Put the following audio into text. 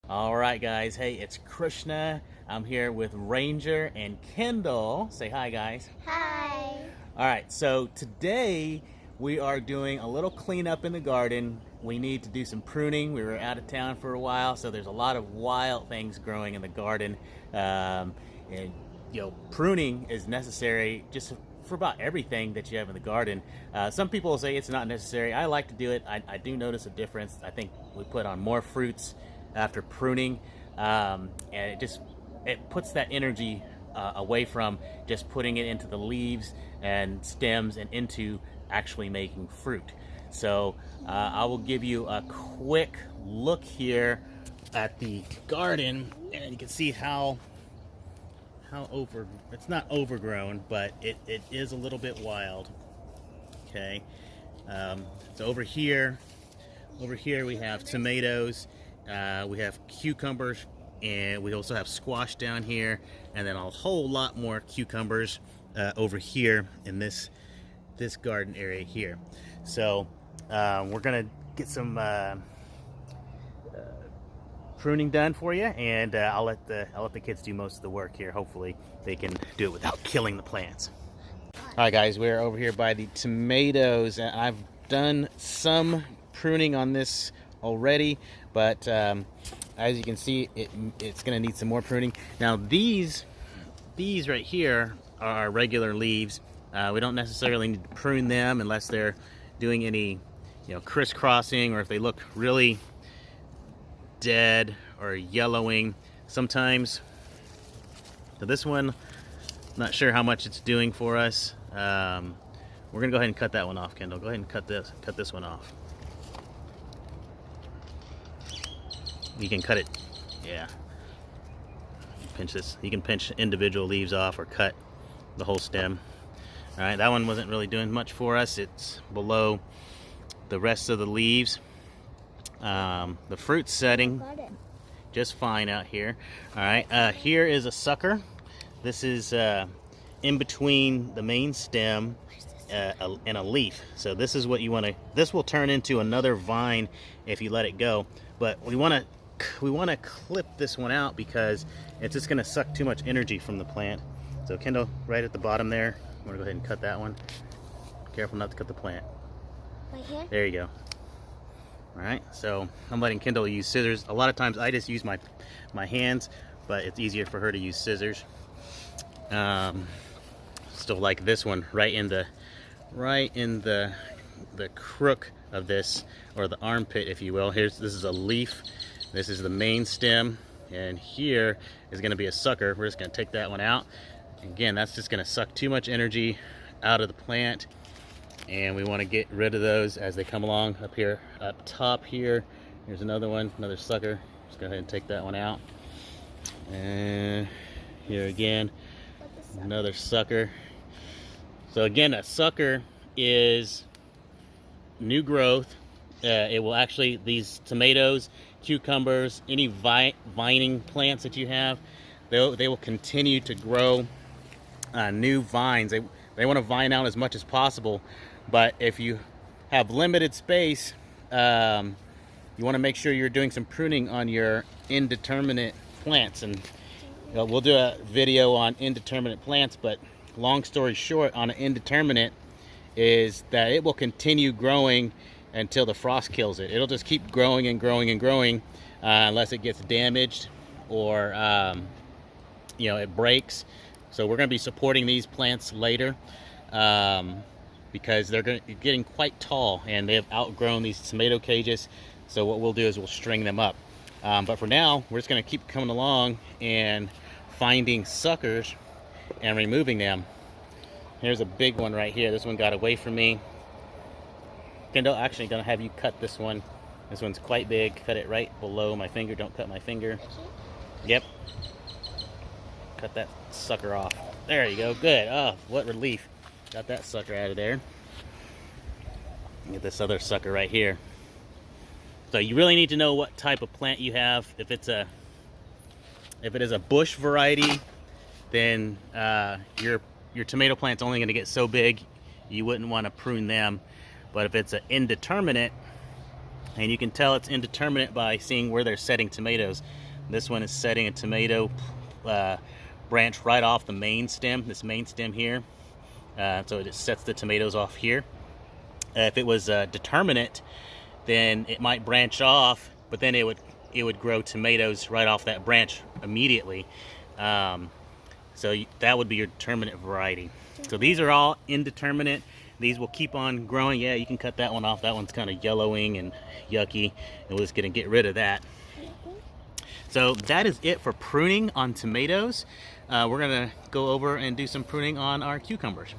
All right, guys. Hey, it's Krishna. I'm here with Ranger and Kendall. Say hi, guys. Hi. All right, so today we are doing a little cleanup in the garden. We need to do some pruning. We were out of town for a while, so there's a lot of wild things growing in the garden. And pruning is necessary just for about everything that you have in the garden. Some people say it's not necessary. I like to do it. I do notice a difference. I think we put on more fruits after pruning, and it puts that energy away from just putting it into the leaves and stems and into actually making fruit. So I will give you a quick look here at the garden, and you can see how it's not overgrown, but it is a little bit wild. Okay, so over here we have tomatoes, we have cucumbers, and we also have squash down here, and then a whole lot more cucumbers over here in this garden area here. So we're gonna get some pruning done for you, and I'll let the kids do most of the work here. Hopefully they can do it without killing the plants. All right, guys, we're over here by the tomatoes, and I've done some pruning on this already, but as you can see, it's going to need some more pruning. Now these right here are regular leaves. We don't necessarily need to prune them unless they're doing any crisscrossing, or if they look really dead or yellowing sometimes. So this one, not sure how much it's doing for us. We're gonna go ahead and cut that one off. Kendall, go ahead and cut this one off. You can cut it, yeah. Pinch this. You can pinch individual leaves off or cut the whole stem. All right, that one wasn't really doing much for us. It's below the rest of the leaves. The fruit's setting just fine out here. All right, here is a sucker. This is in between the main stem and a leaf. So this is what you want to. This will turn into another vine if you let it go. But we want to clip this one out because it's just going to suck too much energy from the plant. So Kendall, right at the bottom there, I'm going to go ahead and cut that one. Careful not to cut the plant. Right here? There you go. All right, so I'm letting Kendall use scissors. A lot of times I just use my hands, but it's easier for her to use scissors. Still like this one right in the crook of this, or the armpit, if you will. This is a leaf. This is the main stem, and here is going to be a sucker. We're just going to take that one out. Again, that's just going to suck too much energy out of the plant, and we want to get rid of those as they come along. Up top here, here's another one, another sucker. Just go ahead and take that one out. And here again, another sucker. So again, a sucker is new growth. It will actually, these tomatoes, cucumbers, any vining plants that you have, they will continue to grow new vines. They want to vine out as much as possible, but if you have limited space, you want to make sure you're doing some pruning on your indeterminate plants. And we'll do a video on indeterminate plants, but long story short, on an indeterminate is that it will continue growing until the frost kills it. It'll just keep growing and growing and growing unless it gets damaged or it breaks. So we're going to be supporting these plants later because they're getting quite tall, and they have outgrown these tomato cages. So what we'll do is we'll string them up. But for now, we're just going to keep coming along and finding suckers and removing them. Here's a big one right here. This one got away from me. Kendall, actually going to have you cut this one. This one's quite big. Cut it right below my finger. Don't cut my finger. Yep. Cut that sucker off. There you go. Good. Oh, what relief. Got that sucker out of there. Get this other sucker right here. So you really need to know what type of plant you have. If it is a bush variety, then your tomato plant's only going to get so big you wouldn't want to prune them. But if it's an indeterminate, And you can tell it's indeterminate by seeing where they're setting tomatoes. This one is setting a tomato branch right off the main stem, this main stem here. So it just sets the tomatoes off here. If it was determinate, then it might branch off, but then it would grow tomatoes right off that branch immediately. So that would be your determinate variety. So these are all indeterminate. These will keep on growing. Yeah, you can cut that one off. That one's kind of yellowing and yucky, and we're just gonna get rid of that. So that is it for pruning on tomatoes. We're gonna go over and do some pruning on our cucumbers.